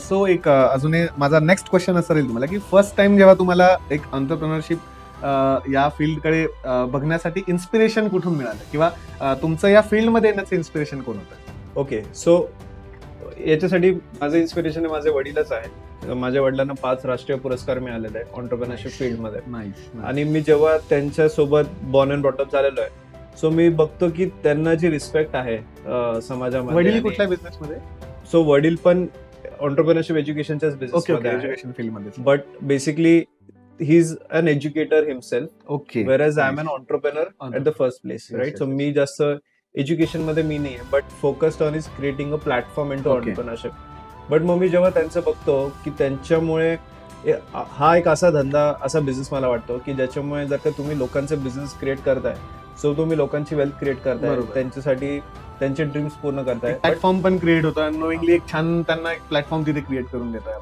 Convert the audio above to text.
So एक अजून माझा नेक्स्ट क्वेश्चन असं राहील तुम्हाला की फर्स्ट टाइम जेव्हा तुम्हाला एक एंटरप्रेन्योरशिप या फील्डकडे बघण्यासाठी इन्स्पिरेशन कुठून मिळालं किंवा तुमचं या फील्डमध्ये येण्याचं इन्स्पिरेशन कोण होतं? ओके, सो याच्यासाठी माझं इन्स्पिरेशन आहे माझे वडीलच आहे. माझ्या वडिलांना 5 राष्ट्रीय पुरस्कार मिळालेले आहे ऑन्टरप्रेनरशिप फील्डमध्ये. आणि मी जेव्हा त्यांच्या सोबत बॉर्न अँड ब्रॉट अप झालेलो आहे, सो मी बघतो की त्यांना जी रिस्पेक्ट आहे समाजामध्ये. वडील कुठल्या बिझनेस मध्ये? सो वडील पण ऑन्टरप्रेनरशिप एज्युकेशनच्याच बिझनेसमध्ये आहे, एज्युकेशन फील्डमध्ये. But basically he is an educator himself, okay. whereas I am an entrepreneur at the first place, Yes, right? yes, So yes. मी जास्त एज्युकेशन मध्ये मी नाही आहे, but focused on is creating a platform into Okay. Entrepreneurship. But मग मी जेव्हा त्यांचं बघतो की त्यांच्यामुळे हा एक असा धंदा, असा बिझनेस मला वाटतो की ज्याच्यामुळे जर का तुम्ही लोकांचे बिझनेस क्रिएट करताय, सो तुम्ही लोकांची वेल्थ क्रिएट करताय, बरोबर. त्यांच्यासाठी त्यांचे ड्रीम्स पूर्ण करताय. प्लॅटफॉर्म पण क्रिएट होतं, नोईंगली एक छान त्यांना एक प्लॅटफॉर्म तिथे क्रिएट करून देतोय.